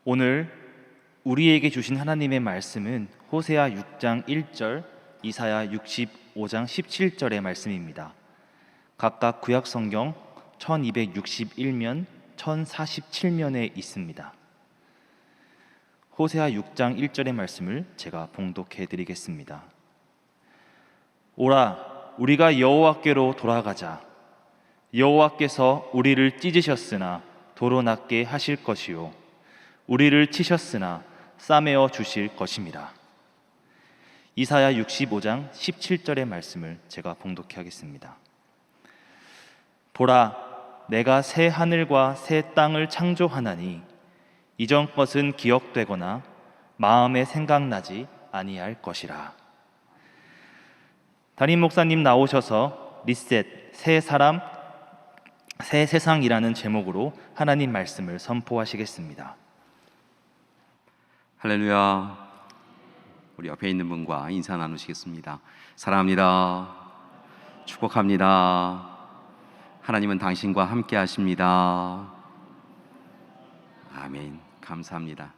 오늘 우리에게 주신 하나님의 말씀은 호세아 6장 1절, 이사야 65장 17절의 말씀입니다. 각각 구약 성경 1261면, 1047면에 있습니다. 호세아 6장 1절의 말씀을 제가 봉독해 드리겠습니다. 오라, 우리가 여호와께로 돌아가자. 여호와께서 우리를 찢으셨으나 도로 낫게 하실 것이요 우리를 치셨으나 싸매어 주실 것입니다. 이사야 65장 17절의 말씀을 제가 봉독해 하겠습니다. 보라, 내가 새 하늘과 새 땅을 창조하나니 이전 것은 기억되거나 마음에 생각나지 아니할 것이라. 담임 목사님 나오셔서 리셋, 새 사람, 새 세상이라는 제목으로 하나님 말씀을 선포하시겠습니다. 할렐루야. 우리 옆에 있는 분과 인사 나누시겠습니다. 사랑합니다. 축복합니다. 하나님은 당신과 함께 하십니다. 아멘. 감사합니다.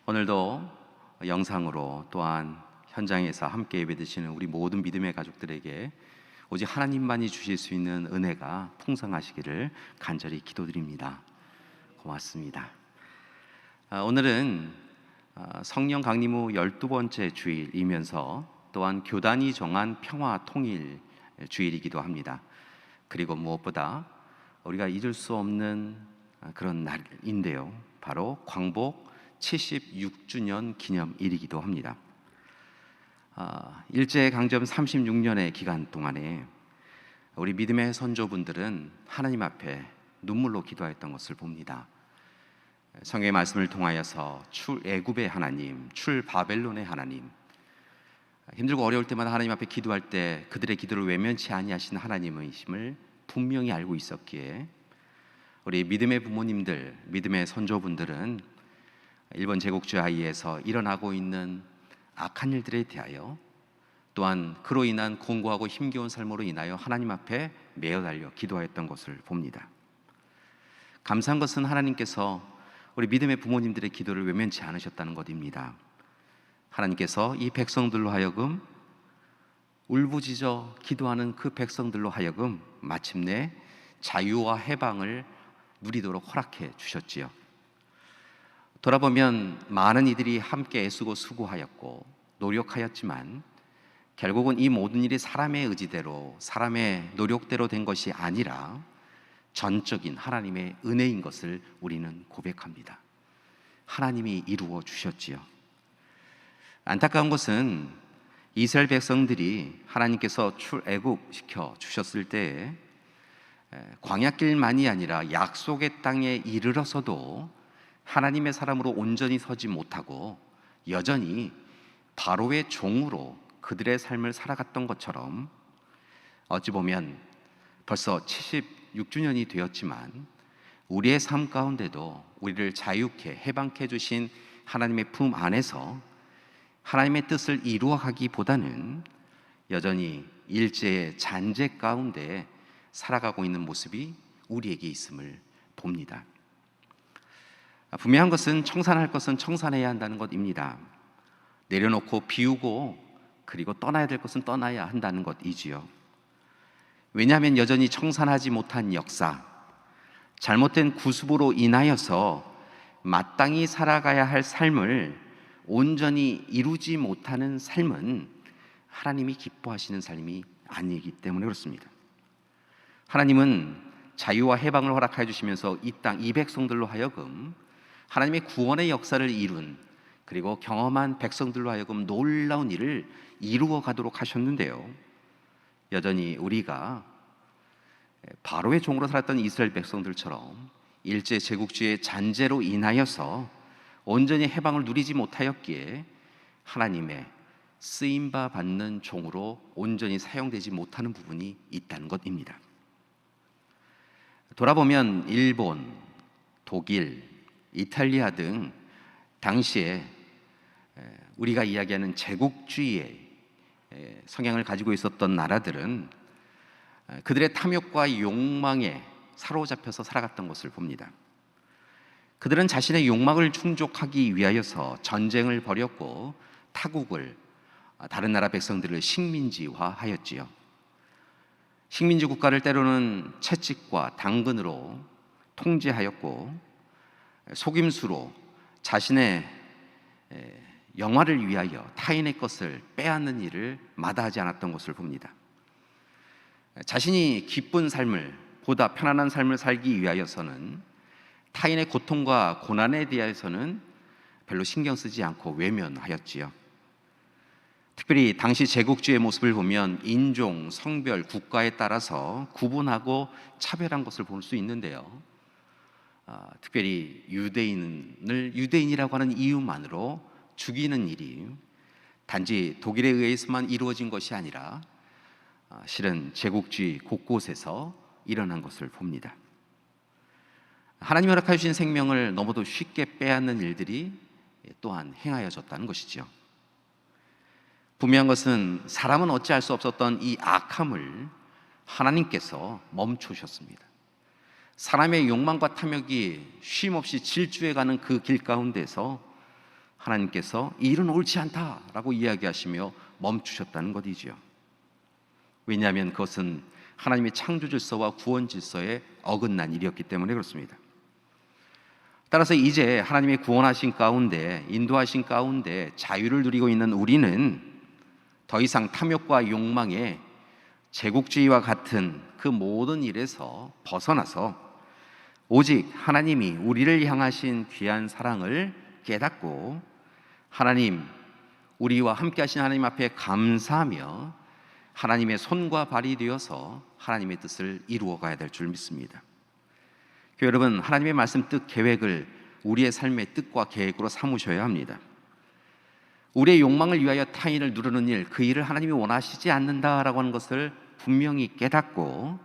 오늘도 영상으로 또한 현장에서 함께 예배드리는 우리 모든 믿음의 가족들에게 오직 하나님만이 주실 수 있는 은혜가 풍성하시기를 간절히 기도드립니다. 고맙습니다. 오늘은 성령 강림 후 12번째 주일이면서 또한 교단이 정한 평화 통일 주일이기도 합니다. 그리고 무엇보다 우리가 잊을 수 없는 그런 날인데요, 바로 광복 76주년 기념일이기도 합니다. 일제강점 36년의 기간 동안에 우리 믿음의 선조분들은 하나님 앞에 눈물로 기도했던 것을 봅니다. 성경의 말씀을 통하여서 출애굽의 하나님, 출바벨론의 하나님, 힘들고 어려울 때마다 하나님 앞에 기도할 때 그들의 기도를 외면치 아니하신 하나님이심을 분명히 알고 있었기에 우리 믿음의 부모님들, 믿음의 선조분들은 일본 제국주의 하에서 일어나고 있는 악한 일들에 대하여 또한 그로 인한 공고하고 힘겨운 삶으로 인하여 하나님 앞에 매어 달려 기도하였던 것을 봅니다. 감사한 것은 하나님께서 우리 믿음의 부모님들의 기도를 외면치 않으셨다는 것입니다. 하나님께서 이 백성들로 하여금 울부짖어 기도하는 그 백성들로 하여금 마침내 자유와 해방을 누리도록 허락해 주셨지요. 돌아보면 많은 이들이 함께 애쓰고 수고하였고 노력하였지만 결국은 이 모든 일이 사람의 의지대로, 사람의 노력대로 된 것이 아니라 전적인 하나님의 은혜인 것을 우리는 고백합니다. 하나님이 이루어 주셨지요. 안타까운 것은 이스라엘 백성들이 하나님께서 출애굽시켜 주셨을 때에 광야길만이 아니라 약속의 땅에 이르러서도 하나님의 사람으로 온전히 서지 못하고 여전히 바로의 종으로 그들의 삶을 살아갔던 것처럼 어찌 보면 벌써 76주년이 되었지만 우리의 삶 가운데도 우리를 자유케 해방케 해주신 하나님의 품 안에서 하나님의 뜻을 이루어가기보다는 여전히 일제의 잔재 가운데 살아가고 있는 모습이 우리에게 있음을 봅니다. 분명한 것은 청산할 것은 청산해야 한다는 것입니다. 내려놓고 비우고 그리고 떠나야 될 것은 떠나야 한다는 것이지요. 왜냐하면 여전히 청산하지 못한 역사, 잘못된 구습으로 인하여서 마땅히 살아가야 할 삶을 온전히 이루지 못하는 삶은 하나님이 기뻐하시는 삶이 아니기 때문에 그렇습니다. 하나님은 자유와 해방을 허락해 주시면서 이 땅, 이 백성들로 하여금 하나님의 구원의 역사를 이룬, 그리고 경험한 백성들로 하여금 놀라운 일을 이루어 가도록 하셨는데요, 여전히 우리가 바로의 종으로 살았던 이스라엘 백성들처럼 일제 제국주의 잔재로 인하여서 온전히 해방을 누리지 못하였기에 하나님의 쓰임바 받는 종으로 온전히 사용되지 못하는 부분이 있다는 것입니다. 돌아보면 일본, 독일, 이탈리아 등 당시에 우리가 이야기하는 제국주의의 성향을 가지고 있었던 나라들은 그들의 탐욕과 욕망에 사로잡혀서 살아갔던 것을 봅니다. 그들은 자신의 욕망을 충족하기 위하여서 전쟁을 벌였고 타국을, 다른 나라 백성들을 식민지화하였지요. 식민지 국가를 때로는 채찍과 당근으로 통제하였고 속임수로 자신의 영화를 위하여 타인의 것을 빼앗는 일을 마다하지 않았던 것을 봅니다. 자신이 기쁜 삶을, 보다 편안한 삶을 살기 위하여서는 타인의 고통과 고난에 대해서는 별로 신경 쓰지 않고 외면하였지요. 특별히 당시 제국주의 모습을 보면 인종, 성별, 국가에 따라서 구분하고 차별한 것을 볼 수 있는데요. 특별히 유대인을 유대인이라고 하는 이유만으로 죽이는 일이 단지 독일에 의해서만 이루어진 것이 아니라 실은 제국주의 곳곳에서 일어난 것을 봅니다. 하나님이 허락해 주신 생명을 너무도 쉽게 빼앗는 일들이 또한 행하여졌다는 것이죠. 분명한 것은 사람은 어찌할 수 없었던 이 악함을 하나님께서 멈추셨습니다. 사람의 욕망과 탐욕이 쉼없이 질주해가는 그 길 가운데서 하나님께서 이 일은 옳지 않다라고 이야기하시며 멈추셨다는 것이지요. 왜냐하면 그것은 하나님의 창조 질서와 구원 질서에 어긋난 일이었기 때문에 그렇습니다. 따라서 이제 하나님의 구원하신 가운데, 인도하신 가운데 자유를 누리고 있는 우리는 더 이상 탐욕과 욕망의 제국주의와 같은 그 모든 일에서 벗어나서 오직 하나님이 우리를 향하신 귀한 사랑을 깨닫고 하나님, 우리와 함께 하신 하나님 앞에 감사하며 하나님의 손과 발이 되어서 하나님의 뜻을 이루어 가야 될 줄 믿습니다. 교회 여러분, 하나님의 말씀 뜻 계획을 우리의 삶의 뜻과 계획으로 삼으셔야 합니다. 우리의 욕망을 위하여 타인을 누르는 일, 그 일을 하나님이 원하시지 않는다라고 하는 것을 분명히 깨닫고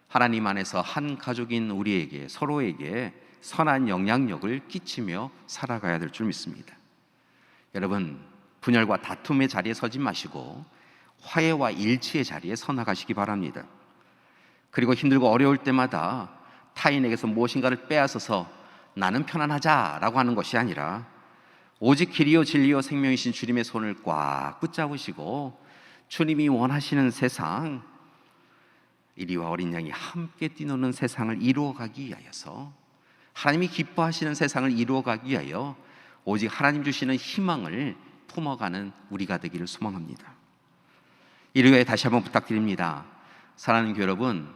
하나님 안에서 한 가족인 우리에게, 서로에게 선한 영향력을 끼치며 살아가야 될 줄 믿습니다. 여러분, 분열과 다툼의 자리에 서지 마시고 화해와 일치의 자리에 서 나가시기 바랍니다. 그리고 힘들고 어려울 때마다 타인에게서 무엇인가를 빼앗아서 나는 편안하자라고 하는 것이 아니라 오직 길이요 진리요 생명이신 주님의 손을 꽉 붙잡으시고 주님이 원하시는 세상, 이리와 어린 양이 함께 뛰노는 세상을 이루어가기 위하여서, 하나님이 기뻐하시는 세상을 이루어가기 위하여 오직 하나님 주시는 희망을 품어가는 우리가 되기를 소망합니다. 이를 위해 다시 한번 부탁드립니다. 사랑하는 교회 여러분,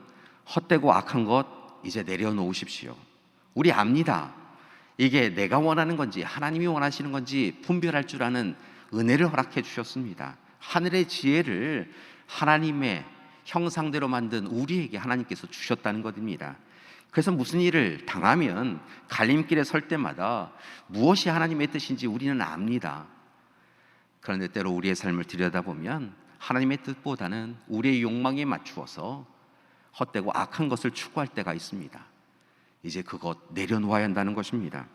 헛되고 악한 것 이제 내려놓으십시오. 우리 압니다. 이게 내가 원하는 건지 하나님이 원하시는 건지 분별할 줄 아는 은혜를 허락해 주셨습니다. 하늘의 지혜를 하나님의 형상대로 만든 우리에게 하나님께서 주셨다는 것입니다. 그래서 무슨 일을 당하면 갈림길에 설 때마다 무엇이 하나님의 뜻인지 우리는 압니다. 그런데 때로 우리의 삶을 들여다보면 하나님의 뜻보다는 우리의 욕망에 맞추어서 헛되고 악한 것을 추구할 때가 있습니다. 이제 그것 내려놓아야 한다는 것입니다.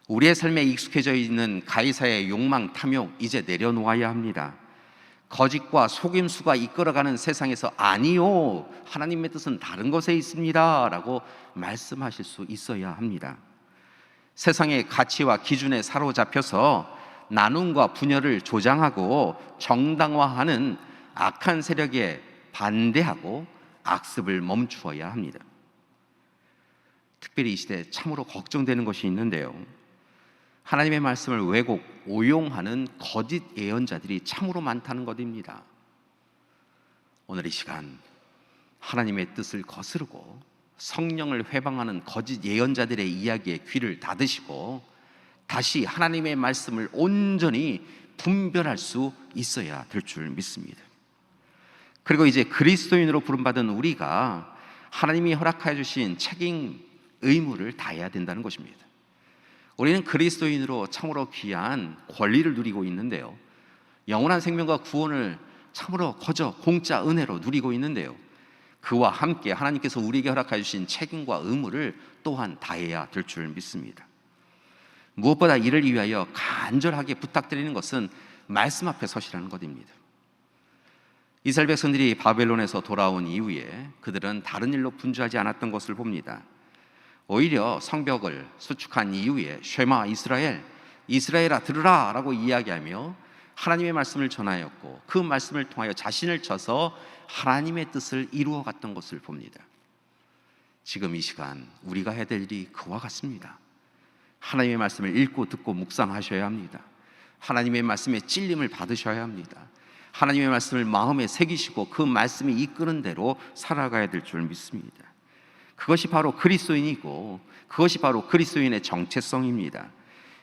우리의 삶에 익숙해져 있는 가이사의 욕망, 탐욕 이제 내려놓아야 합니다. 거짓과 속임수가 이끌어가는 세상에서 아니요, 하나님의 뜻은 다른 것에 있습니다 라고 말씀하실 수 있어야 합니다. 세상의 가치와 기준에 사로잡혀서 나눔과 분열을 조장하고 정당화하는 악한 세력에 반대하고 악습을 멈추어야 합니다. 특별히 이 시대에 참으로 걱정되는 것이 있는데요, 하나님의 말씀을 왜곡, 오용하는 거짓 예언자들이 참으로 많다는 것입니다. 오늘 이 시간 하나님의 뜻을 거스르고 성령을 회방하는 거짓 예언자들의 이야기에 귀를 닫으시고 다시 하나님의 말씀을 온전히 분별할 수 있어야 될 줄 믿습니다. 그리고 이제 그리스도인으로 부름받은 우리가 하나님이 허락하여 주신 책임, 의무를 다해야 된다는 것입니다. 우리는 그리스도인으로 참으로 귀한 권리를 누리고 있는데요, 영원한 생명과 구원을 참으로 거저 공짜 은혜로 누리고 있는데요, 그와 함께 하나님께서 우리에게 허락하여 주신 책임과 의무를 또한 다해야 될 줄 믿습니다. 무엇보다 이를 위하여 간절하게 부탁드리는 것은 말씀 앞에 서시라는 것입니다. 이스라엘 백성들이 바벨론에서 돌아온 이후에 그들은 다른 일로 분주하지 않았던 것을 봅니다. 오히려 성벽을 수축한 이후에 쉐마 이스라엘, 이스라엘아 들으라 라고 이야기하며 하나님의 말씀을 전하였고, 그 말씀을 통하여 자신을 쳐서 하나님의 뜻을 이루어갔던 것을 봅니다. 지금 이 시간 우리가 해야 될 일이 그와 같습니다. 하나님의 말씀을 읽고 듣고 묵상하셔야 합니다. 하나님의 말씀에 찔림을 받으셔야 합니다. 하나님의 말씀을 마음에 새기시고 그 말씀이 이끄는 대로 살아가야 될 줄 믿습니다. 그것이 바로 그리스도인이고, 그것이 바로 그리스도인의 정체성입니다.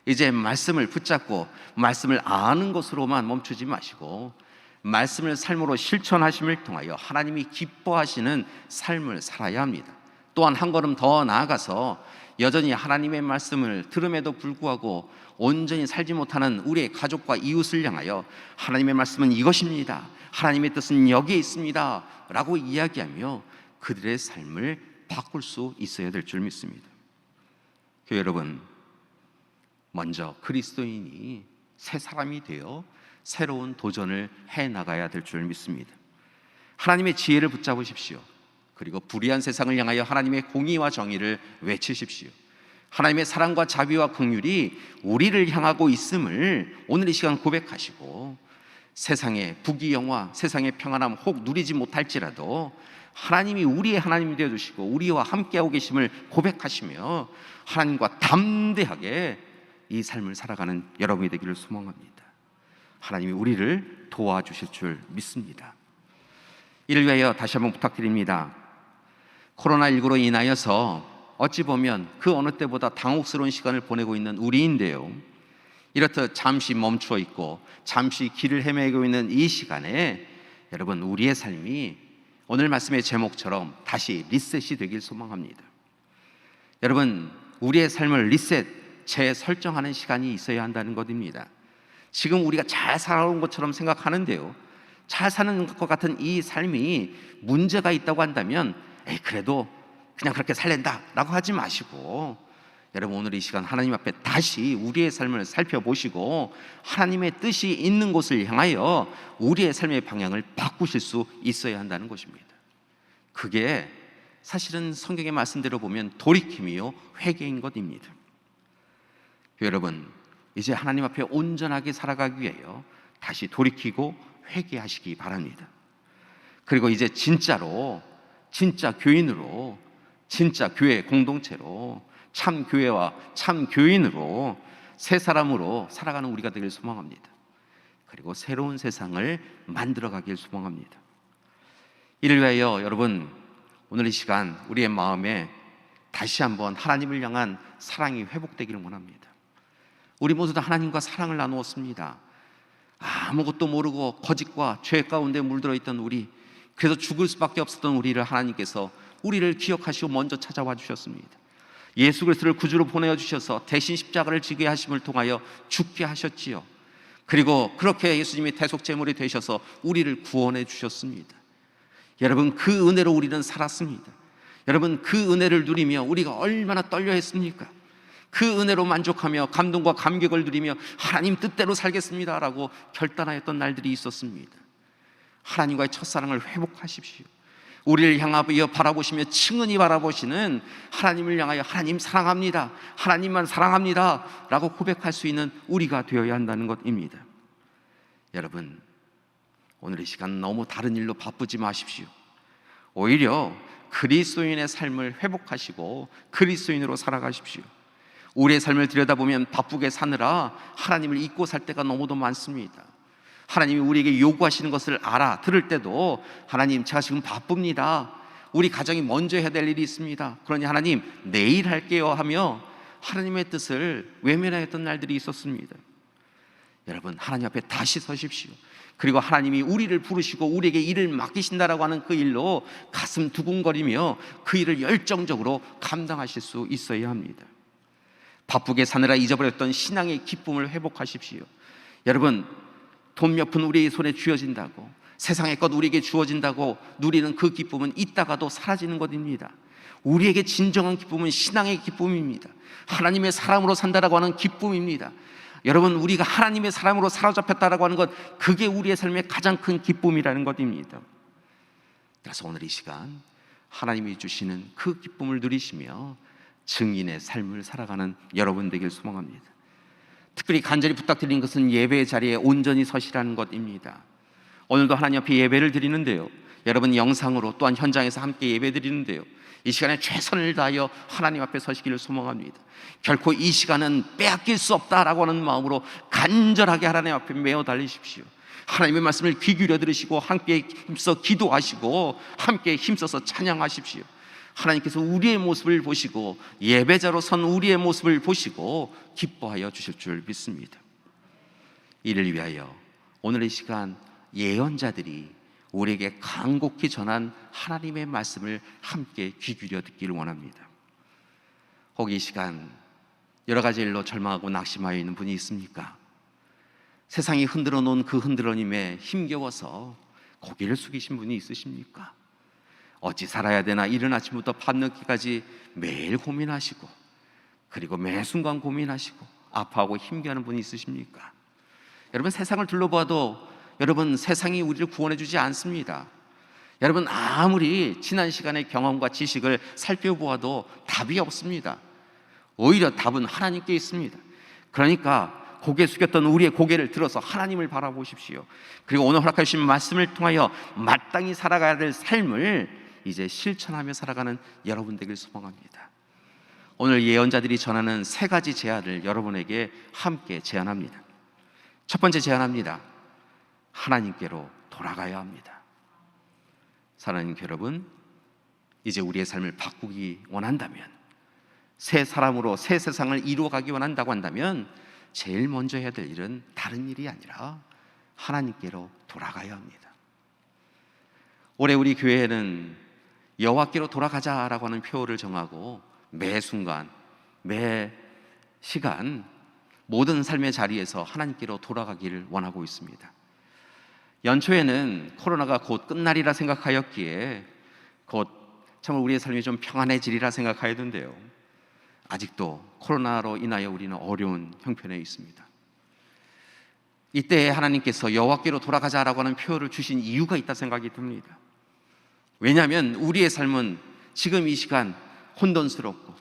이제 말씀을 붙잡고 말씀을 아는 것으로만 멈추지 마시고 말씀을 삶으로 실천하심을 통하여 하나님이 기뻐하시는 삶을 살아야 합니다. 또한 한 걸음 더 나아가서 여전히 하나님의 말씀을 들음에도 불구하고 온전히 살지 못하는 우리의 가족과 이웃을 향하여 하나님의 말씀은 이것입니다, 하나님의 뜻은 여기에 있습니다 라고 이야기하며 그들의 삶을 바꿀 수 있어야 될 줄 믿습니다. 교회 여러분, 먼저 그리스도인이 새 사람이 되어 새로운 도전을 해나가야 될 줄 믿습니다. 하나님의 지혜를 붙잡으십시오. 그리고 불의한 세상을 향하여 하나님의 공의와 정의를 외치십시오. 하나님의 사랑과 자비와 긍휼이 우리를 향하고 있음을 오늘 이 시간 고백하시고, 세상의 부귀영화, 세상의 평안함 혹 누리지 못할지라도 하나님이 우리의 하나님이 되어주시고 우리와 함께하고 계심을 고백하시며 하나님과 담대하게 이 삶을 살아가는 여러분이 되기를 소망합니다. 하나님이 우리를 도와주실 줄 믿습니다. 이를 위하여 다시 한번 부탁드립니다. 코로나19로 인하여서 어찌 보면 그 어느 때보다 당혹스러운 시간을 보내고 있는 우리인데요, 이렇듯 잠시 멈추어 있고 잠시 길을 헤매고 있는 이 시간에 여러분, 우리의 삶이 오늘 말씀의 제목처럼 다시 리셋이 되길 소망합니다. 여러분, 우리의 삶을 리셋, 재설정하는 시간이 있어야 한다는 것입니다. 지금 우리가 잘 살아온 것처럼 생각하는데요, 잘 사는 것 같은 이 삶이 문제가 있다고 한다면 그래도 그냥 그렇게 살랜다 라고 하지 마시고, 여러분 오늘 이 시간 하나님 앞에 다시 우리의 삶을 살펴보시고 하나님의 뜻이 있는 곳을 향하여 우리의 삶의 방향을 바꾸실 수 있어야 한다는 것입니다. 그게 사실은 성경의 말씀대로 보면 돌이킴이요 회개인 것입니다. 여러분, 이제 하나님 앞에 온전하게 살아가기 위하여 다시 돌이키고 회개하시기 바랍니다. 그리고 이제 진짜로, 진짜 교인으로, 진짜 교회 공동체로, 참 교회와 참 교인으로, 새 사람으로 살아가는 우리가 되길 소망합니다. 그리고 새로운 세상을 만들어가길 소망합니다. 이를 위하여 여러분, 오늘 이 시간 우리의 마음에 다시 한번 하나님을 향한 사랑이 회복되기를 원합니다. 우리 모두 다 하나님과 사랑을 나누었습니다. 아무것도 모르고 거짓과 죄 가운데 물들어 있던 우리, 그래서 죽을 수밖에 없었던 우리를 하나님께서 우리를 기억하시고 먼저 찾아와 주셨습니다. 예수 그리스도를 구주로 보내어 주셔서 대신 십자가를 지게 하심을 통하여 죽게 하셨지요. 그리고 그렇게 예수님이 대속제물이 되셔서 우리를 구원해 주셨습니다. 여러분, 그 은혜로 우리는 살았습니다. 여러분, 그 은혜를 누리며 우리가 얼마나 떨려 했습니까? 그 은혜로 만족하며 감동과 감격을 누리며 하나님 뜻대로 살겠습니다라고 결단하였던 날들이 있었습니다. 하나님과의 첫사랑을 회복하십시오. 우리를 향하여 바라보시며 친근히 바라보시는 하나님을 향하여 하나님 사랑합니다, 하나님만 사랑합니다 라고 고백할 수 있는 우리가 되어야 한다는 것입니다. 여러분, 오늘 이 시간 너무 다른 일로 바쁘지 마십시오. 오히려 그리스도인의 삶을 회복하시고 그리스도인으로 살아가십시오. 우리의 삶을 들여다보면 바쁘게 사느라 하나님을 잊고 살 때가 너무도 많습니다. 하나님이 우리에게 요구하시는 것을 알아들을 때도 하나님, 제가 지금 바쁩니다, 우리 가정이 먼저 해야 될 일이 있습니다, 그러니 하나님 내일 할게요 하며 하나님의 뜻을 외면하였던 날들이 있었습니다. 여러분, 하나님 앞에 다시 서십시오. 그리고 하나님이 우리를 부르시고 우리에게 일을 맡기신다라고 하는 그 일로 가슴 두근거리며 그 일을 열정적으로 감당하실 수 있어야 합니다. 바쁘게 사느라 잊어버렸던 신앙의 기쁨을 회복하십시오. 여러분, 돈 몇 푼 우리의 손에 쥐어진다고, 세상의 것 우리에게 주어진다고 누리는 그 기쁨은 있다가도 사라지는 것입니다. 우리에게 진정한 기쁨은 신앙의 기쁨입니다. 하나님의 사람으로 산다라고 하는 기쁨입니다. 여러분, 우리가 하나님의 사람으로 사로잡혔다라고 하는 것, 그게 우리의 삶의 가장 큰 기쁨이라는 것입니다. 그래서 오늘 이 시간 하나님이 주시는 그 기쁨을 누리시며 증인의 삶을 살아가는 여러분 되길 소망합니다. 특별히 간절히 부탁드리는 것은 예배의 자리에 온전히 서시라는 것입니다. 오늘도 하나님 앞에 예배를 드리는데요, 여러분 영상으로 또한 현장에서 함께 예배 드리는데요, 이 시간에 최선을 다하여 하나님 앞에 서시기를 소망합니다. 결코 이 시간은 빼앗길 수 없다라고 하는 마음으로 간절하게 하나님 앞에 메어 달리십시오. 하나님의 말씀을 귀 기울여 들으시고 함께 힘써 기도하시고 함께 힘써서 찬양하십시오. 하나님께서 우리의 모습을 보시고 예배자로 선 우리의 모습을 보시고 기뻐하여 주실 줄 믿습니다. 이를 위하여 오늘 이 시간 예언자들이 우리에게 간곡히 전한 하나님의 말씀을 함께 귀 기울여 듣기를 원합니다. 혹 이 시간 여러 가지 일로 절망하고 낙심하여 있는 분이 있습니까? 세상이 흔들어 놓은 그 흔들어님에 힘겨워서 고개를 숙이신 분이 있으십니까? 어찌 살아야 되나 이른 아침부터 밤늦게까지 매일 고민하시고, 그리고 매 순간 고민하시고 아파하고 힘겨워하는 분이 있으십니까? 여러분, 세상을 둘러봐도 여러분, 세상이 우리를 구원해 주지 않습니다. 여러분, 아무리 지난 시간의 경험과 지식을 살펴보아도 답이 없습니다. 오히려 답은 하나님께 있습니다. 그러니까 고개 숙였던 우리의 고개를 들어서 하나님을 바라보십시오. 그리고 오늘 허락해 주신 말씀을 통하여 마땅히 살아가야 될 삶을 이제 실천하며 살아가는 여러분 되길 소망합니다. 오늘 예언자들이 전하는 세 가지 제안을 여러분에게 함께 제안합니다. 첫 번째 제안합니다. 하나님께로 돌아가야 합니다. 사랑하는 여러분, 이제 우리의 삶을 바꾸기 원한다면, 새 사람으로 새 세상을 이루어가기 원한다고 한다면 제일 먼저 해야 될 일은 다른 일이 아니라 하나님께로 돌아가야 합니다. 올해 우리 교회에는 여호와께로 돌아가자라고 하는 표어를 정하고 매 순간, 매 시간 모든 삶의 자리에서 하나님께로 돌아가기를 원하고 있습니다. 연초에는 코로나가 곧 끝날이라 생각하였기에 곧 정말 우리의 삶이 좀 평안해지리라 생각하였는데요, 아직도 코로나로 인하여 우리는 어려운 형편에 있습니다. 이때 하나님께서 여호와께로 돌아가자라고 하는 표현을 주신 이유가 있다 생각이 듭니다. 왜냐하면 우리의 삶은 지금 이 시간 혼돈스럽고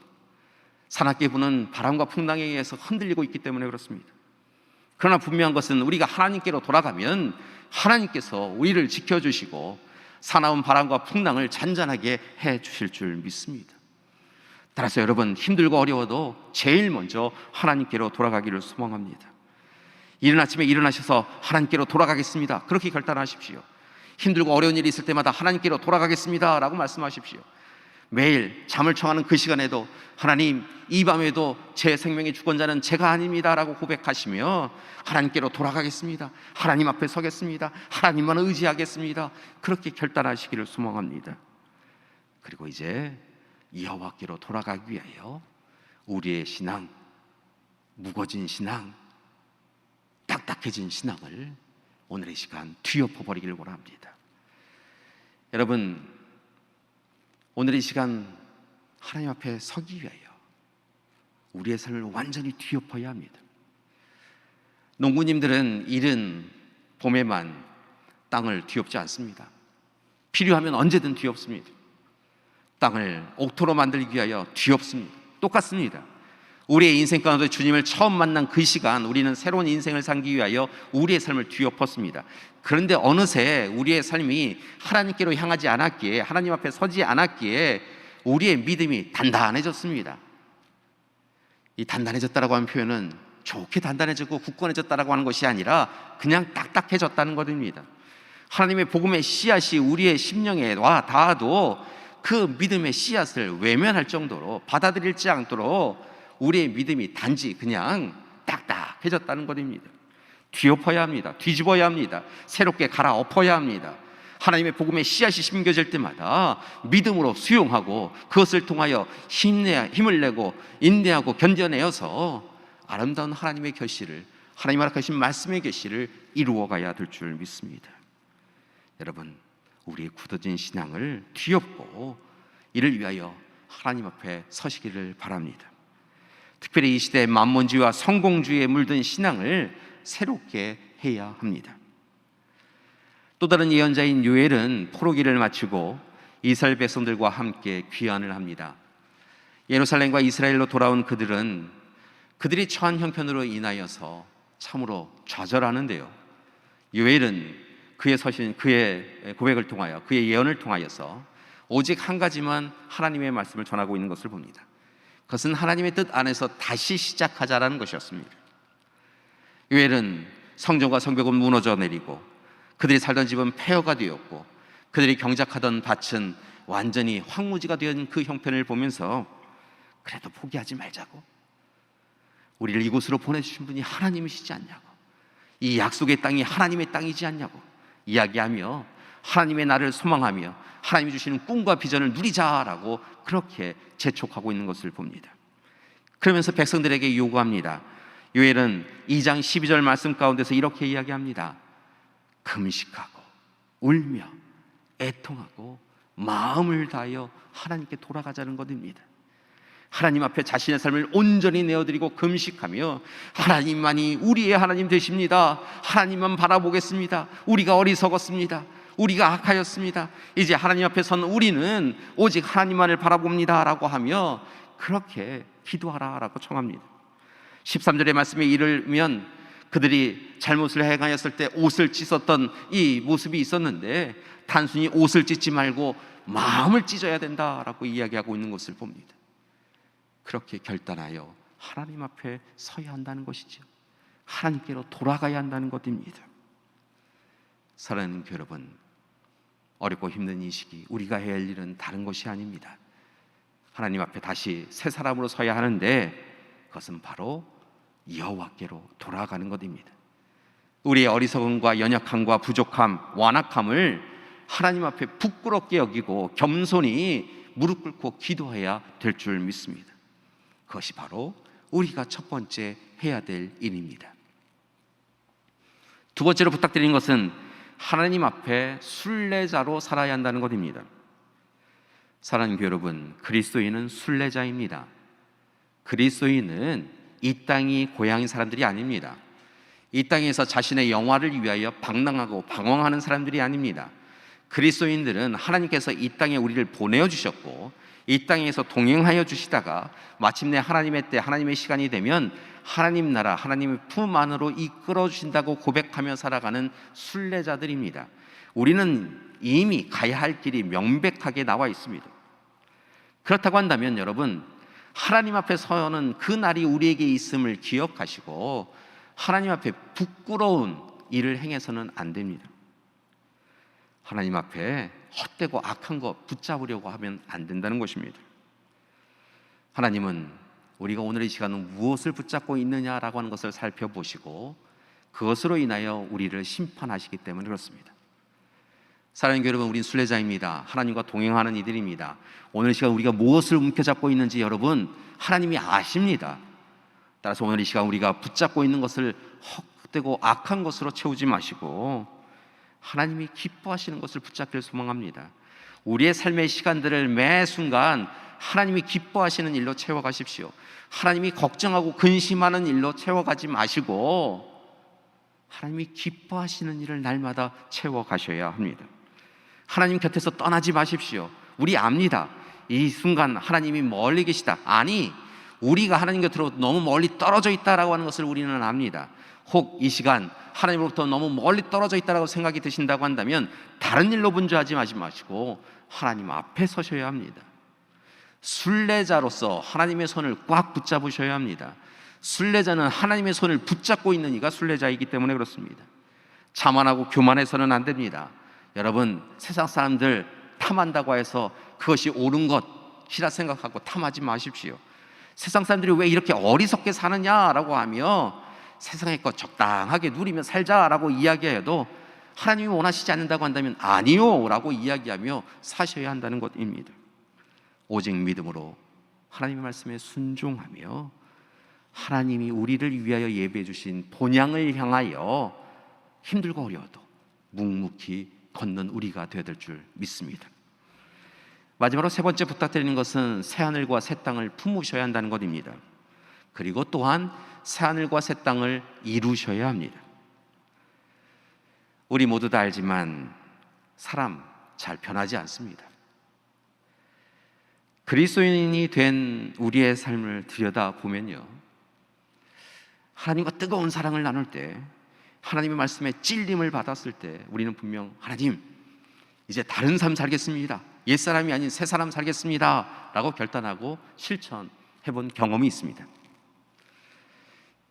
사납게 부는 바람과 풍랑에 의해서 흔들리고 있기 때문에 그렇습니다. 그러나 분명한 것은 우리가 하나님께로 돌아가면 하나님께서 우리를 지켜주시고 사나운 바람과 풍랑을 잔잔하게 해주실 줄 믿습니다. 따라서 여러분, 힘들고 어려워도 제일 먼저 하나님께로 돌아가기를 소망합니다. 이른 아침에 일어나셔서 하나님께로 돌아가겠습니다, 그렇게 결단하십시오. 힘들고 어려운 일이 있을 때마다 하나님께로 돌아가겠습니다 라고 말씀하십시오. 매일 잠을 청하는 그 시간에도 하나님, 이 밤에도 제 생명의 주권자는 제가 아닙니다 라고 고백하시며 하나님께로 돌아가겠습니다, 하나님 앞에 서겠습니다, 하나님만 의지하겠습니다, 그렇게 결단하시기를 소망합니다. 그리고 이제 여호와께로 돌아가기 위하여 우리의 신앙, 무거진 신앙, 딱딱해진 신앙을 오늘의 시간 뒤엎어버리기를 원합니다. 여러분, 오늘의 시간 하나님 앞에 서기 위하여 우리의 삶을 완전히 뒤엎어야 합니다. 농부님들은 이른 봄에만 땅을 뒤엎지 않습니다. 필요하면 언제든 뒤엎습니다. 땅을 옥토로 만들기 위하여 뒤엎습니다. 똑같습니다. 우리의 인생 가운데 주님을 처음 만난 그 시간 우리는 새로운 인생을 살기 위하여 우리의 삶을 뒤엎었습니다. 그런데 어느새 우리의 삶이 하나님께로 향하지 않았기에, 하나님 앞에 서지 않았기에 우리의 믿음이 단단해졌습니다. 이 단단해졌다라고 하는 표현은 좋게 단단해졌고 굳건해졌다라고 하는 것이 아니라 그냥 딱딱해졌다는 것입니다. 하나님의 복음의 씨앗이 우리의 심령에 와 닿아도 그 믿음의 씨앗을 외면할 정도로 받아들일지 않도록 우리의 믿음이 단지 그냥 딱딱해졌다는 것입니다. 뒤엎어야 합니다. 뒤집어야 합니다. 새롭게 갈아엎어야 합니다. 하나님의 복음의 씨앗이 심겨질 때마다 믿음으로 수용하고 그것을 통하여 힘을 내고 인내하고 견뎌내어서 아름다운 하나님의 결실을, 하나님 허락하신 말씀의 결실을 이루어가야 될 줄 믿습니다. 여러분, 우리의 굳어진 신앙을 뒤엎고 이를 위하여 하나님 앞에 서시기를 바랍니다. 특별히 이 시대의 만몬주의와 성공주의에 물든 신앙을 새롭게 해야 합니다. 또 다른 예언자인 요엘은 포로기를 마치고 이스라엘 백성들과 함께 귀환을 합니다. 예루살렘과 이스라엘로 돌아온 그들은 그들이 처한 형편으로 인하여서 참으로 좌절하는데요, 요엘은 그의 고백을 통하여, 그의 예언을 통하여서 오직 한 가지만 하나님의 말씀을 전하고 있는 것을 봅니다. 그것은 하나님의 뜻 안에서 다시 시작하자라는 것이었습니다. 요엘은 성전과 성벽은 무너져 내리고 그들이 살던 집은 폐허가 되었고 그들이 경작하던 밭은 완전히 황무지가 된 그 형편을 보면서 그래도 포기하지 말자고, 우리를 이곳으로 보내주신 분이 하나님이시지 않냐고, 이 약속의 땅이 하나님의 땅이지 않냐고 이야기하며 하나님의 나를 소망하며 하나님이 주시는 꿈과 비전을 누리자라고 그렇게 재촉하고 있는 것을 봅니다. 그러면서 백성들에게 요구합니다. 요엘은 2장 12절 말씀 가운데서 이렇게 이야기합니다. 금식하고 울며 애통하고 마음을 다하여 하나님께 돌아가자는 것입니다. 하나님 앞에 자신의 삶을 온전히 내어드리고 금식하며 하나님만이 우리의 하나님 되십니다. 하나님만 바라보겠습니다. 우리가 어리석었습니다. 우리가 악하였습니다. 이제 하나님 앞에 선 우리는 오직 하나님만을 바라봅니다 라고 하며 그렇게 기도하라라고 청합니다. 13절의 말씀에 이르면 그들이 잘못을 행하였을 때 옷을 찢었던 이 모습이 있었는데 단순히 옷을 찢지 말고 마음을 찢어야 된다라고 이야기하고 있는 것을 봅니다. 그렇게 결단하여 하나님 앞에 서야 한다는 것이죠. 하나님께로 돌아가야 한다는 것입니다. 사랑하는 여러분, 어렵고 힘든 이 시기 우리가 해야 할 일은 다른 것이 아닙니다. 하나님 앞에 다시 새 사람으로 서야 하는데 그것은 바로 여호와께로 돌아가는 것입니다. 우리의 어리석음과 연약함과 부족함, 완악함을 하나님 앞에 부끄럽게 여기고 겸손히 무릎 꿇고 기도해야 될 줄 믿습니다. 그것이 바로 우리가 첫 번째 해야 될 일입니다. 두 번째로 부탁드리는 것은 하나님 앞에 순례자로 살아야 한다는 것입니다. 사랑하는 여러분, 그리스도인은 순례자입니다. 그리스도인은 이 땅이 고향인 사람들이 아닙니다. 이 땅에서 자신의 영화를 위하여 방랑하고 방황하는 사람들이 아닙니다. 그리스도인들은 하나님께서 이 땅에 우리를 보내주셨고 이 땅에서 동행하여 주시다가 마침내 하나님의 때, 하나님의 시간이 되면 하나님 나라, 하나님의 품 안으로 이끌어 주신다고 고백하며 살아가는 순례자들입니다. 우리는 이미 가야 할 길이 명백하게 나와 있습니다. 그렇다고 한다면 여러분, 하나님 앞에 서는 그 날이 우리에게 있음을 기억하시고 하나님 앞에 부끄러운 일을 행해서는 안 됩니다. 하나님 앞에 헛되고 악한 것 붙잡으려고 하면 안 된다는 것입니다. 하나님은 우리가 오늘 이 시간은 무엇을 붙잡고 있느냐라고 하는 것을 살펴보시고 그것으로 인하여 우리를 심판하시기 때문에 그렇습니다. 사랑하는 여러분, 우린 순례자입니다. 하나님과 동행하는 이들입니다. 오늘 이 시간 우리가 무엇을 움켜잡고 있는지 여러분 하나님이 아십니다. 따라서 오늘 이 시간 우리가 붙잡고 있는 것을 헛되고 악한 것으로 채우지 마시고 하나님이 기뻐하시는 것을 붙잡기를 소망합니다. 우리의 삶의 시간들을 매 순간 하나님이 기뻐하시는 일로 채워가십시오. 하나님이 걱정하고 근심하는 일로 채워가지 마시고 하나님이 기뻐하시는 일을 날마다 채워가셔야 합니다. 하나님 곁에서 떠나지 마십시오. 우리 압니다. 이 순간 하나님이 멀리 계시다. 아니, 우리가 하나님 곁으로 너무 멀리 떨어져 있다라고 하는 것을 우리는 압니다. 혹 이 시간 하나님으로부터 너무 멀리 떨어져 있다라고 생각이 드신다고 한다면 다른 일로 분주하지 마시고 하나님 앞에 서셔야 합니다. 순례자로서 하나님의 손을 꽉 붙잡으셔야 합니다. 순례자는 하나님의 손을 붙잡고 있는 이가 순례자이기 때문에 그렇습니다. 자만하고 교만해서는 안 됩니다. 여러분, 세상 사람들 탐한다고 해서 그것이 옳은 것이라 생각하고 탐하지 마십시오. 세상 사람들이 왜 이렇게 어리석게 사느냐라고 하며 세상의 것 적당하게 누리며 살자라고 이야기해도 하나님이 원하시지 않는다고 한다면 아니요 라고 이야기하며 사셔야 한다는 것입니다. 오직 믿음으로 하나님의 말씀에 순종하며 하나님이 우리를 위하여 예배해 주신 본향을 향하여 힘들고 어려워도 묵묵히 걷는 우리가 되어야 될 줄 믿습니다. 마지막으로 세 번째 부탁드리는 것은 새하늘과 새 땅을 품으셔야 한다는 것입니다. 그리고 또한 새하늘과 새 땅을 이루셔야 합니다. 우리 모두 다 알지만 사람 잘 변하지 않습니다. 그리스도인이 된 우리의 삶을 들여다보면요, 하나님과 뜨거운 사랑을 나눌 때, 하나님의 말씀에 찔림을 받았을 때 우리는 분명 하나님, 이제 다른 삶 살겠습니다, 옛사람이 아닌 새사람 살겠습니다 라고 결단하고 실천해본 경험이 있습니다.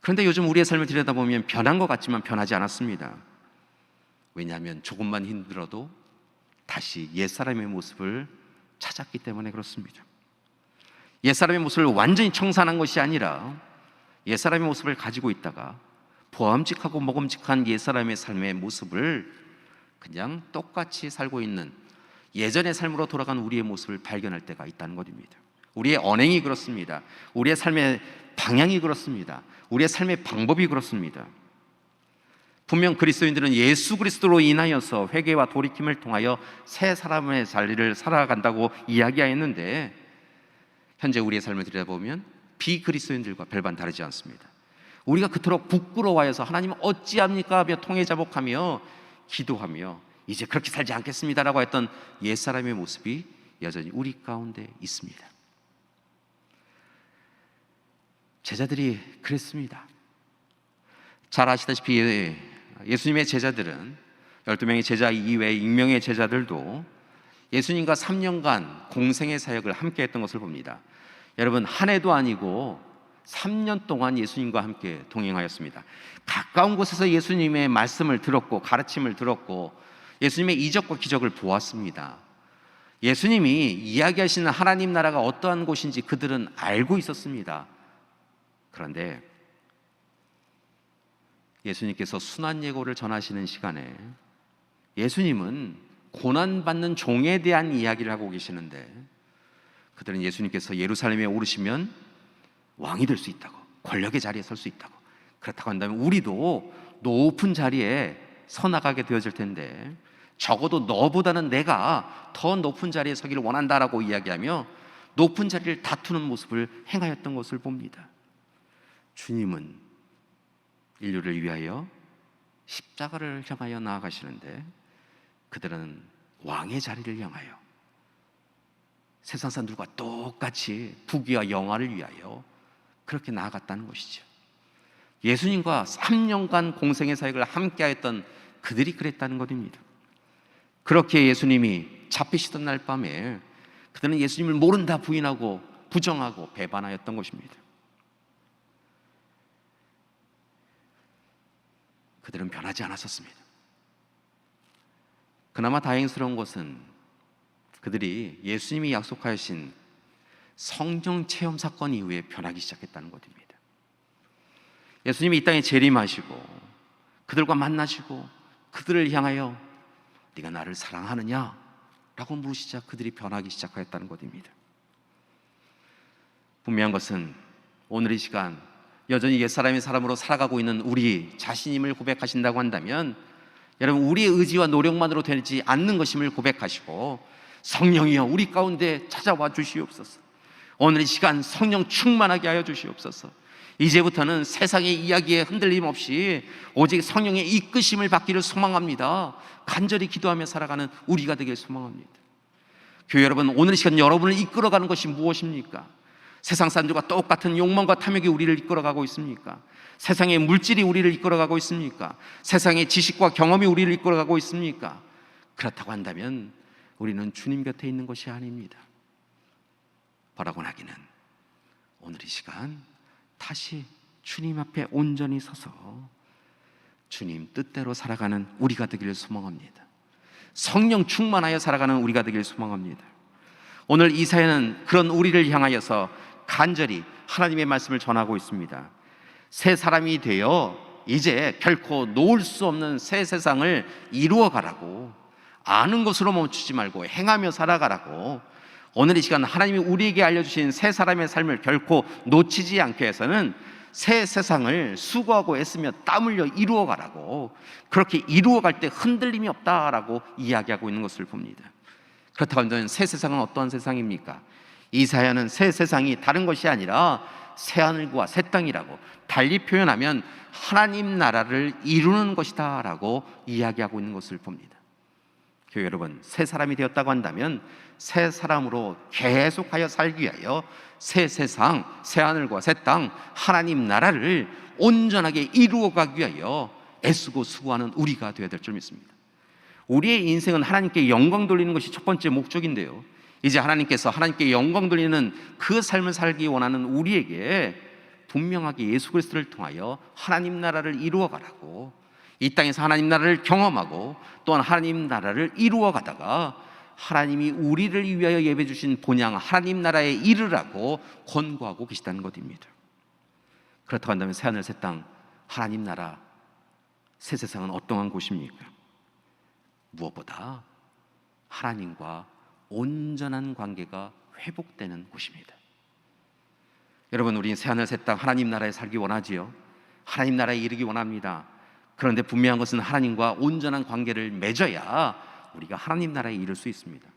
그런데 요즘 우리의 삶을 들여다보면 변한 것 같지만 변하지 않았습니다. 왜냐하면 조금만 힘들어도 다시 옛사람의 모습을 찾았기 때문에 그렇습니다. 옛사람의 모습을 완전히 청산한 것이 아니라 옛사람의 모습을 가지고 있다가 보암직하고 먹음직한 옛사람의 삶의 모습을 그냥 똑같이 살고 있는 예전의 삶으로 돌아간 우리의 모습을 발견할 때가 있다는 것입니다. 우리의 언행이 그렇습니다. 우리의 삶의 방향이 그렇습니다. 우리의 삶의 방법이 그렇습니다. 분명 그리스도인들은 예수 그리스도로 인하여서 회개와 돌이킴을 통하여 새 사람의 자리를 살아간다고 이야기하였는데, 현재 우리의 삶을 들여다보면 비그리스도인들과 별반 다르지 않습니다. 우리가 그토록 부끄러워해서 하나님 어찌합니까 하며 통회자복하며 기도하며 이제 그렇게 살지 않겠습니다라고 했던 옛사람의 모습이 여전히 우리 가운데 있습니다. 제자들이 그랬습니다. 잘 아시다시피 예수님의 제자들은 12명의 제자 이외에 익명의 제자들도 예수님과 3년간 공생의 사역을 함께 했던 것을 봅니다. 여러분, 한 해도 아니고 3년 동안 예수님과 함께 동행하였습니다. 가까운 곳에서 예수님의 말씀을 들었고 가르침을 들었고 예수님의 이적과 기적을 보았습니다. 예수님이 이야기하시는 하나님 나라가 어떠한 곳인지 그들은 알고 있었습니다. 그런데 예수님께서 순환 예고를 전하시는 시간에 예수님은 고난받는 종에 대한 이야기를 하고 계시는데, 그들은 예수님께서 예루살렘에 오르시면 왕이 될 수 있다고, 권력의 자리에 설 수 있다고, 그렇다고 한다면 우리도 높은 자리에 서나가게 되어질 텐데 적어도 너보다는 내가 더 높은 자리에 서기를 원한다라고 이야기하며 높은 자리를 다투는 모습을 행하였던 것을 봅니다. 주님은 인류를 위하여 십자가를 향하여 나아가시는데 그들은 왕의 자리를 향하여 세상 사람들과 똑같이 부귀와 영화를 위하여 그렇게 나아갔다는 것이죠. 예수님과 3년간 공생의 사역을 함께 하였던 그들이 그랬다는 것입니다. 그렇게 예수님이 잡히시던 날 밤에 그들은 예수님을 모른다 부인하고 부정하고 배반하였던 것입니다. 그들은 변하지 않았었습니다. 그나마 다행스러운 것은 그들이 예수님이 약속하신 성령 체험 사건 이후에 변하기 시작했다는 것입니다. 예수님이 이 땅에 재림하시고 그들과 만나시고 그들을 향하여 네가 나를 사랑하느냐? 라고 물으시자 그들이 변하기 시작하였다는 것입니다. 분명한 것은 오늘 이 시간 여전히 옛사람의 사람으로 살아가고 있는 우리 자신임을 고백하신다고 한다면 여러분, 우리의 의지와 노력만으로 되지 않는 것임을 고백하시고 성령이여 우리 가운데 찾아와 주시옵소서. 오늘 이 시간 성령 충만하게 하여 주시옵소서. 이제부터는 세상의 이야기에 흔들림 없이 오직 성령의 이끄심을 받기를 소망합니다. 간절히 기도하며 살아가는 우리가 되길 소망합니다. 교회 여러분, 오늘 이 시간 여러분을 이끌어가는 것이 무엇입니까? 세상 사람들과 똑같은 욕망과 탐욕이 우리를 이끌어가고 있습니까? 세상의 물질이 우리를 이끌어가고 있습니까? 세상의 지식과 경험이 우리를 이끌어가고 있습니까? 그렇다고 한다면 우리는 주님 곁에 있는 것이 아닙니다. 바라고 하기는 오늘 이 시간 다시 주님 앞에 온전히 서서 주님 뜻대로 살아가는 우리가 되기를 소망합니다. 성령 충만하여 살아가는 우리가 되기를 소망합니다. 오늘 이 사회는 그런 우리를 향하여서 간절히 하나님의 말씀을 전하고 있습니다. 새 사람이 되어 이제 결코 놓을 수 없는 새 세상을 이루어가라고, 아는 것으로 멈추지 말고 행하며 살아가라고, 오늘 이 시간 하나님이 우리에게 알려주신 새 사람의 삶을 결코 놓치지 않게 해서는 새 세상을 수고하고 애쓰며 땀 흘려 이루어가라고, 그렇게 이루어갈 때 흔들림이 없다라고 이야기하고 있는 것을 봅니다. 그렇다고 한다면 새 세상은 어떠한 세상입니까? 이사야는 새 세상이 다른 것이 아니라 새 하늘과 새 땅이라고, 달리 표현하면 하나님 나라를 이루는 것이다 라고 이야기하고 있는 것을 봅니다. 교회 여러분, 새 사람이 되었다고 한다면 새 사람으로 계속하여 살기 위하여 새 세상, 새 하늘과 새 땅, 하나님 나라를 온전하게 이루어가기 위하여 애쓰고 수고하는 우리가 되어야 될 줄 믿습니다. 우리의 인생은 하나님께 영광 돌리는 것이 첫 번째 목적인데요, 이제 하나님께서 하나님께 영광 돌리는 그 삶을 살기 원하는 우리에게 분명하게 예수 그리스도를 통하여 하나님 나라를 이루어가라고, 이 땅에서 하나님 나라를 경험하고 또한 하나님 나라를 이루어가다가 하나님이 우리를 위하여 예배 주신 본향 하나님 나라에 이르라고 권고하고 계시다는 것입니다. 그렇다고 한다면 새하늘 새 땅, 하나님 나라, 새 세상은 어떠한 곳입니까? 무엇보다 하나님과 온전한 관계가 회복되는 곳입니다. 여러분, 우리 새하늘 새 땅 하나님 나라에 살기 원하지요. 하나님 나라에 이르기 원합니다. 그런데 분명한 것은 하나님과 온전한 관계를 맺어야 우리가 하나님 나라에 이를 수 있습니다.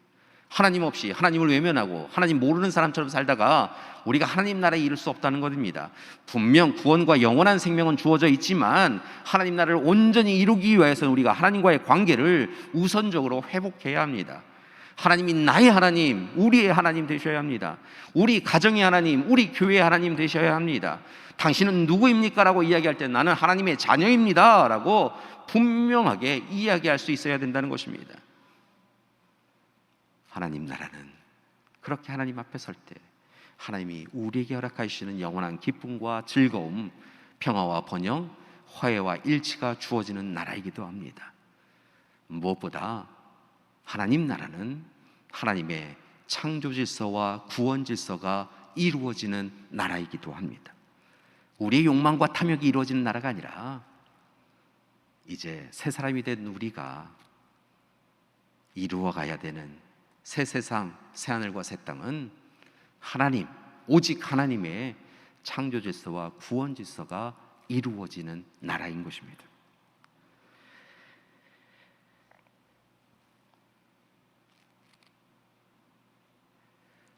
하나님 없이, 하나님을 외면하고 하나님 모르는 사람처럼 살다가 우리가 하나님 나라에 이를 수 없다는 것입니다. 분명 구원과 영원한 생명은 주어져 있지만 하나님 나라를 온전히 이루기 위해서는 우리가 하나님과의 관계를 우선적으로 회복해야 합니다. 하나님이 나의 하나님, 우리의 하나님 되셔야 합니다. 우리 가정의 하나님, 우리 교회의 하나님 되셔야 합니다. 당신은 누구입니까? 라고 이야기할 때 나는 하나님의 자녀입니다 라고 분명하게 이야기할 수 있어야 된다는 것입니다. 하나님 나라는 그렇게 하나님 앞에 설 때 하나님이 우리에게 허락하시는 영원한 기쁨과 즐거움, 평화와 번영, 화해와 일치가 주어지는 나라이기도 합니다. 무엇보다 하나님 나라는 하나님의 창조 질서와 구원 질서가 이루어지는 나라이기도 합니다. 우리의 욕망과 탐욕이 이루어지는 나라가 아니라 이제 새 사람이 된 우리가 이루어가야 되는 새 세상, 새 하늘과 새 땅은 하나님, 오직 하나님의 창조 질서와 구원 질서가 이루어지는 나라인 것입니다.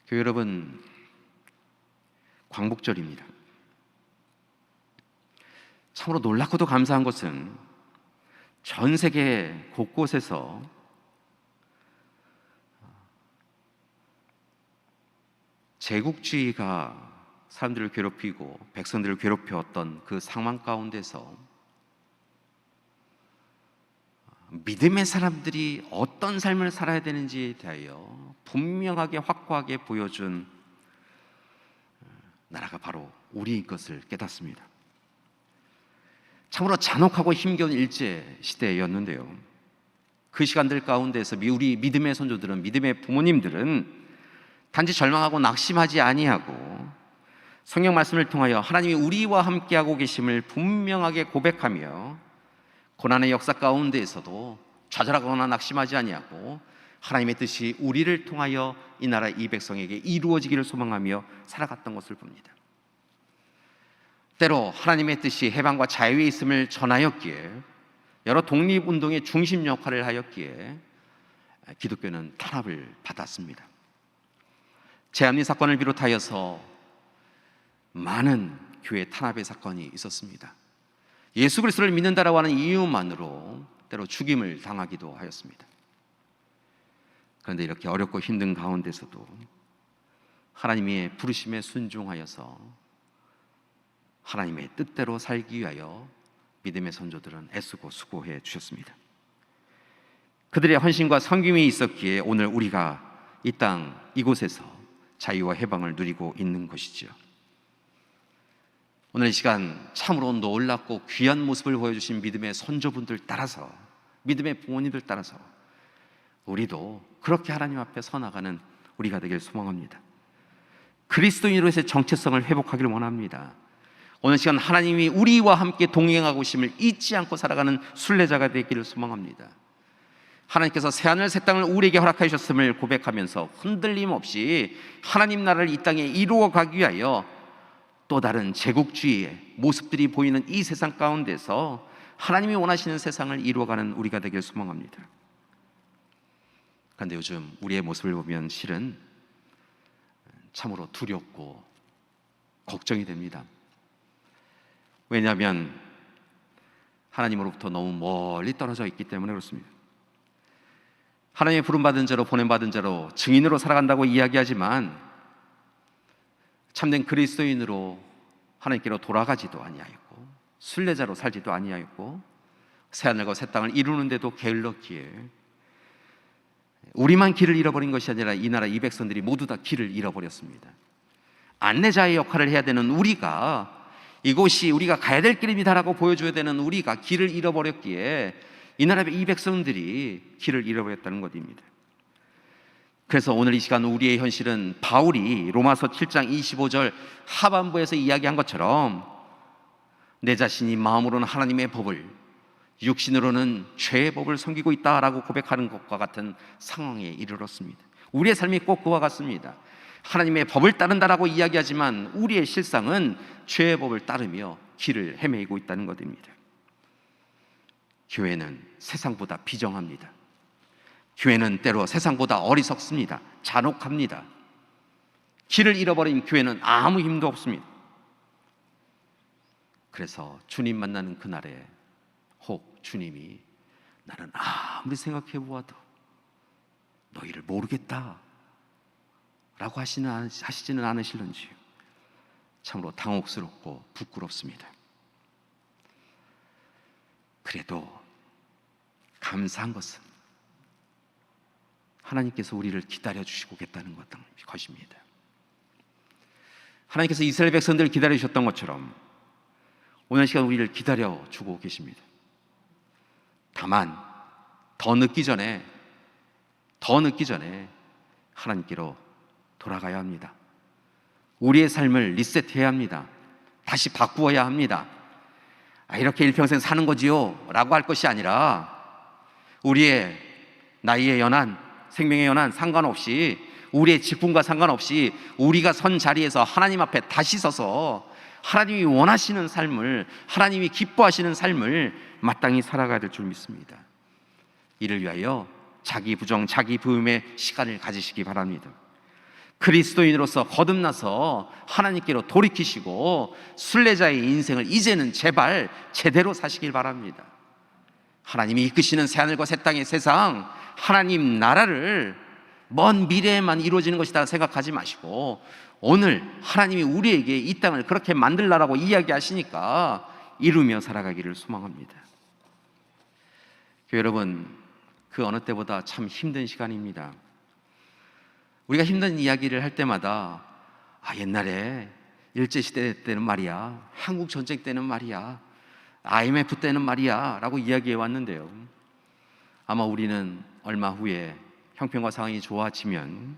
교회 여러분, 광복절입니다. 참으로 놀랍고도 감사한 것은 전 세계 곳곳에서 제국주의가 사람들을 괴롭히고 백성들을 괴롭혀왔던 그 상황 가운데서 믿음의 사람들이 어떤 삶을 살아야 되는지에 대하여 분명하게 확고하게 보여준 나라가 바로 우리인 것을 깨닫습니다. 참으로 잔혹하고 힘겨운 일제 시대였는데요, 그 시간들 가운데서 우리 믿음의 선조들은, 믿음의 부모님들은 단지 절망하고 낙심하지 아니하고 성경 말씀을 통하여 하나님이 우리와 함께하고 계심을 분명하게 고백하며 고난의 역사 가운데에서도 좌절하거나 낙심하지 아니하고 하나님의 뜻이 우리를 통하여 이 나라 이 백성에게 이루어지기를 소망하며 살아갔던 것을 봅니다. 때로 하나님의 뜻이 해방과 자유에 있음을 전하였기에, 여러 독립운동의 중심 역할을 하였기에 기독교는 탄압을 받았습니다. 제암리 사건을 비롯하여서 많은 교회 탄압의 사건이 있었습니다. 예수 그리스도를 믿는다라고 하는 이유만으로 때로 죽임을 당하기도 하였습니다. 그런데 이렇게 어렵고 힘든 가운데서도 하나님의 부르심에 순종하여서 하나님의 뜻대로 살기 위하여 믿음의 선조들은 애쓰고 수고해 주셨습니다. 그들의 헌신과 섬김이 있었기에 오늘 우리가 이 땅 이곳에서 자유와 해방을 누리고 있는 것이지요. 오늘 이 시간 참으로 놀랍고 귀한 모습을 보여주신 믿음의 선조분들 따라서, 믿음의 부모님들 따라서 우리도 그렇게 하나님 앞에 서나가는 우리가 되길 소망합니다. 그리스도인으로서의 정체성을 회복하기를 원합니다. 오늘 시간 하나님이 우리와 함께 동행하고 계심을 잊지 않고 살아가는 순례자가 되기를 소망합니다. 하나님께서 새하늘 새 땅을 우리에게 허락하여 주셨음을 고백하면서 흔들림 없이 하나님 나라를 이 땅에 이루어 가기 위하여 또 다른 제국주의의 모습들이 보이는 이 세상 가운데서 하나님이 원하시는 세상을 이루어가는 우리가 되길 소망합니다. 그런데 요즘 우리의 모습을 보면 실은 참으로 두렵고 걱정이 됩니다. 왜냐하면 하나님으로부터 너무 멀리 떨어져 있기 때문에 그렇습니다. 하나님의 부름받은 자로 보냄받은 자로 증인으로 살아간다고 이야기하지만 참된 그리스도인으로 하나님께로 돌아가지도 아니하였고 순례자로 살지도 아니하였고 새하늘과 새 땅을 이루는데도 게을렀기에 우리만 길을 잃어버린 것이 아니라 이 나라 이 백성들이 모두 다 길을 잃어버렸습니다. 안내자의 역할을 해야 되는 우리가, 이곳이 우리가 가야 될 길입니다라고 보여줘야 되는 우리가 길을 잃어버렸기에 이 나라 이 백성들이 길을 잃어버렸다는 것입니다. 그래서 오늘 이 시간 우리의 현실은 바울이 로마서 7장 25절 하반부에서 이야기한 것처럼 내 자신이 마음으로는 하나님의 법을, 육신으로는 죄의 법을 섬기고 있다라고 고백하는 것과 같은 상황에 이르렀습니다. 우리의 삶이 꼭 그와 같습니다. 하나님의 법을 따른다라고 이야기하지만 우리의 실상은 죄의 법을 따르며 길을 헤매고 있다는 것입니다. 교회는 세상보다 비정합니다. 교회는 때로 세상보다 어리석습니다. 잔혹합니다. 길을 잃어버린 교회는 아무 힘도 없습니다. 그래서 주님 만나는 그날에 혹 주님이 나는 아무리 생각해 보아도 너희를 모르겠다 라고 하시지는 않으실런지요. 참으로 당혹스럽고 부끄럽습니다. 그래도 감사한 것은 하나님께서 우리를 기다려주시고 계시다는 것입니다. 하나님께서 이스라엘 백성들을 기다려주셨던 것처럼 오늘 시간 우리를 기다려주고 계십니다. 다만 더 늦기 전에 하나님께로 돌아가야 합니다. 우리의 삶을 리셋해야 합니다. 다시 바꾸어야 합니다. 이렇게 일평생 사는 거지요 라고 할 것이 아니라 우리의 나이의 연한, 생명의 연한 상관없이, 우리의 직분과 상관없이 우리가 선 자리에서 하나님 앞에 다시 서서 하나님이 원하시는 삶을, 하나님이 기뻐하시는 삶을 마땅히 살아가야 될 줄 믿습니다. 이를 위하여 자기 부정, 자기 부음의 시간을 가지시기 바랍니다. 그리스도인으로서 거듭나서 하나님께로 돌이키시고 순례자의 인생을 이제는 제발 제대로 사시길 바랍니다. 하나님이 이끄시는 새하늘과 새 땅의 세상, 하나님 나라를 먼 미래에만 이루어지는 것이다 생각하지 마시고 오늘 하나님이 우리에게 이 땅을 그렇게 만들라라고 이야기하시니까 이루며 살아가기를 소망합니다. 교회 여러분, 그 어느 때보다 참 힘든 시간입니다. 우리가 힘든 이야기를 할 때마다 옛날에 일제시대 때는 말이야, 한국 전쟁 때는 말이야, IMF 때는 말이야 라고 이야기해 왔는데요, 아마 우리는 얼마 후에 형편과 상황이 좋아지면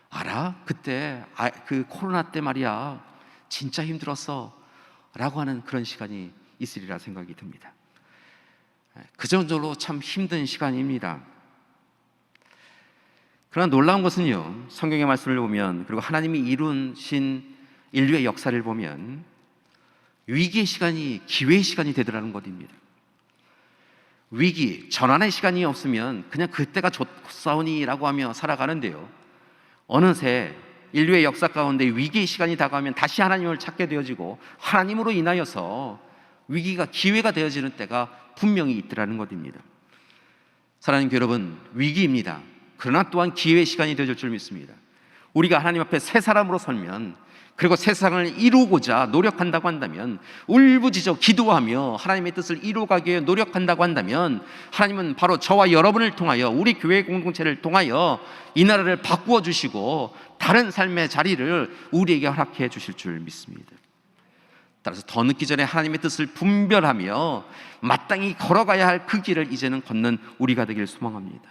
알아? 그때 그 코로나 때 말이야 진짜 힘들었어 라고 하는 그런 시간이 있으리라 생각이 듭니다. 그 정도로 참 힘든 시간입니다. 그러나 놀라운 것은요, 성경의 말씀을 보면, 그리고 하나님이 이루신 인류의 역사를 보면 위기의 시간이 기회의 시간이 되더라는 것입니다. 위기, 전환의 시간이 없으면 그냥 그때가 좋사오니라고 하며 살아가는데요, 어느새 인류의 역사 가운데 위기의 시간이 다가오면 다시 하나님을 찾게 되어지고 하나님으로 인하여서 위기가 기회가 되어지는 때가 분명히 있더라는 것입니다. 사랑하는 교회 여러분, 위기입니다. 그러나 또한 기회의 시간이 되어질 줄 믿습니다. 우리가 하나님 앞에 새 사람으로 설면, 그리고 세상을 이루고자 노력한다고 한다면, 울부짖어 기도하며 하나님의 뜻을 이루어가기 위해 노력한다고 한다면, 하나님은 바로 저와 여러분을 통하여, 우리 교회 공동체를 통하여 이 나라를 바꾸어 주시고 다른 삶의 자리를 우리에게 허락해 주실 줄 믿습니다. 따라서 더 늦기 전에 하나님의 뜻을 분별하며 마땅히 걸어가야 할 그 길을 이제는 걷는 우리가 되길 소망합니다.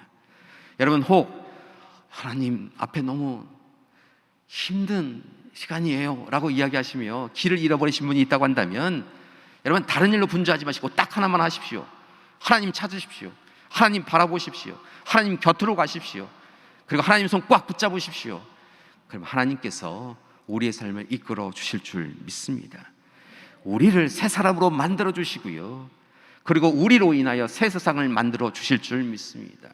여러분, 혹 하나님 앞에 너무 힘든 시간이에요 라고 이야기하시며 길을 잃어버리신 분이 있다고 한다면, 여러분 다른 일로 분주하지 마시고 딱 하나만 하십시오. 하나님 찾으십시오. 하나님 바라보십시오. 하나님 곁으로 가십시오. 그리고 하나님 손 꽉 붙잡으십시오. 그럼 하나님께서 우리의 삶을 이끌어 주실 줄 믿습니다. 우리를 새 사람으로 만들어 주시고요, 그리고 우리로 인하여 새 세상을 만들어 주실 줄 믿습니다.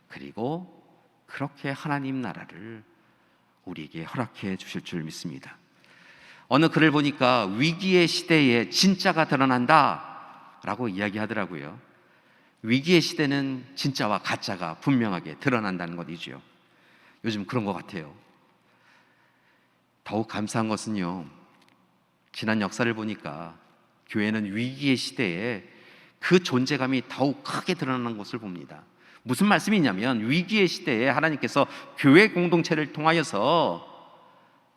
그리고 그렇게 하나님 나라를 우리에게 허락해 주실 줄 믿습니다. 어느 글을 보니까 위기의 시대에 진짜가 드러난다 라고 이야기하더라고요. 위기의 시대는 진짜와 가짜가 분명하게 드러난다는 것이지요. 요즘 그런 것 같아요. 더욱 감사한 것은요, 지난 역사를 보니까 교회는 위기의 시대에 그 존재감이 더욱 크게 드러나는 것을 봅니다. 무슨 말씀이냐면, 위기의 시대에 하나님께서 교회 공동체를 통하여서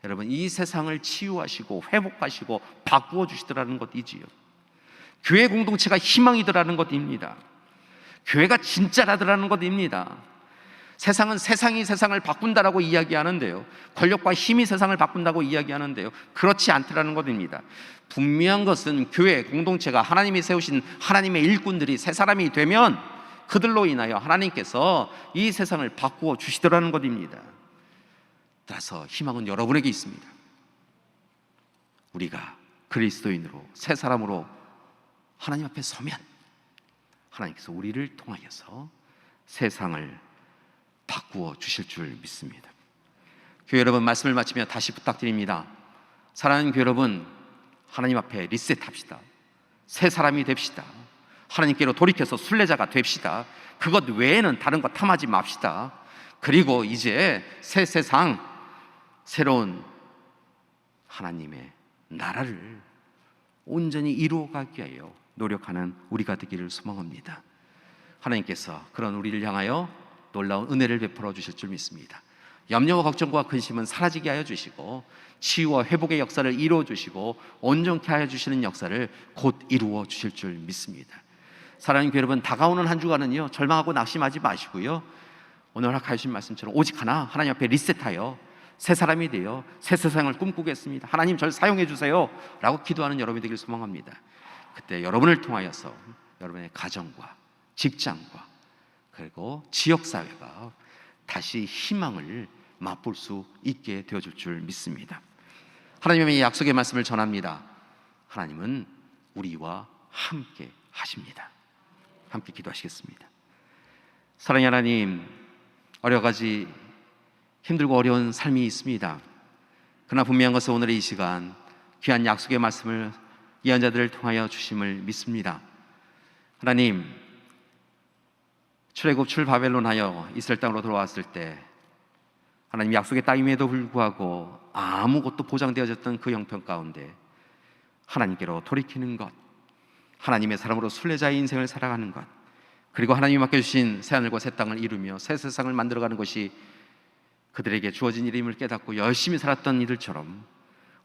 여러분 이 세상을 치유하시고 회복하시고 바꾸어 주시더라는 것이지요. 교회 공동체가 희망이더라는 것입니다. 교회가 진짜라더라는 것입니다. 세상은 세상이 세상을 바꾼다라고 이야기하는데요, 권력과 힘이 세상을 바꾼다고 이야기하는데요, 그렇지 않더라는 것입니다. 분명한 것은 교회 공동체가 하나님이 세우신 하나님의 일꾼들이 새 사람이 되면 그들로 인하여 하나님께서 이 세상을 바꾸어 주시더라는 것입니다. 따라서 희망은 여러분에게 있습니다. 우리가 그리스도인으로 새 사람으로 하나님 앞에 서면 하나님께서 우리를 통하여서 세상을 바꾸어 주실 줄 믿습니다. 교회 여러분, 말씀을 마치며 다시 부탁드립니다. 사랑하는 교회 여러분, 하나님 앞에 리셋합시다. 새 사람이 됩시다. 하나님께로 돌이켜서 순례자가 됩시다. 그것 외에는 다른 것 탐하지 맙시다. 그리고 이제 새 세상, 새로운 하나님의 나라를 온전히 이루어가기 위하여 노력하는 우리가 되기를 소망합니다. 하나님께서 그런 우리를 향하여 놀라운 은혜를 베풀어 주실 줄 믿습니다. 염려와 걱정과 근심은 사라지게 하여 주시고, 치유와 회복의 역사를 이루어 주시고, 온전케 하여 주시는 역사를 곧 이루어 주실 줄 믿습니다. 사랑하는 교회 여러분, 다가오는 한 주간은요, 절망하고 낙심하지 마시고요, 오늘 허락하여 주신 말씀처럼 오직 하나, 하나님 앞에 리셋하여 새 사람이 되어 새 세상을 꿈꾸겠습니다, 하나님 저를 사용해 주세요 라고 기도하는 여러분이 되길 소망합니다. 그때 여러분을 통하여서 여러분의 가정과 직장과 그리고 지역사회가 다시 희망을 맛볼 수 있게 되어줄 줄 믿습니다. 하나님의 약속의 말씀을 전합니다. 하나님은 우리와 함께 하십니다. 함께 기도하시겠습니다. 사랑의 하나님, 여러 가지 힘들고 어려운 삶이 있습니다. 그러나 분명한 것은 오늘의 이 시간 귀한 약속의 말씀을 예언자들을 통하여 주심을 믿습니다. 하나님, 출애굽 출바벨론하여 이스라엘 땅으로 돌아왔을 때 하나님 약속의 땅임에도 불구하고 아무것도 보장되어졌던 그 형편 가운데 하나님께로 돌이키는 것, 하나님의 사람으로 순례자의 인생을 살아가는 것, 그리고 하나님이 맡겨주신 새하늘과 새 땅을 이루며 새 세상을 만들어가는 것이 그들에게 주어진 일임을 깨닫고 열심히 살았던 이들처럼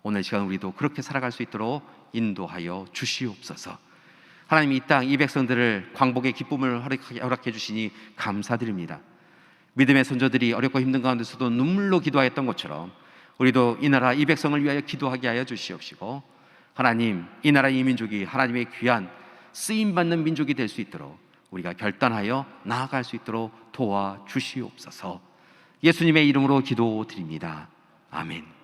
오늘 시간 우리도 그렇게 살아갈 수 있도록 인도하여 주시옵소서. 하나님, 이 땅 이 백성들을 광복의 기쁨을 허락해 주시니 감사드립니다. 믿음의 선조들이 어렵고 힘든 가운데서도 눈물로 기도하였던 것처럼 우리도 이 나라 이 백성을 위하여 기도하게 하여 주시옵시고, 하나님, 이 나라 이 민족이 하나님의 귀한 쓰임받는 민족이 될 수 있도록 우리가 결단하여 나아갈 수 있도록 도와주시옵소서. 예수님의 이름으로 기도드립니다. 아멘.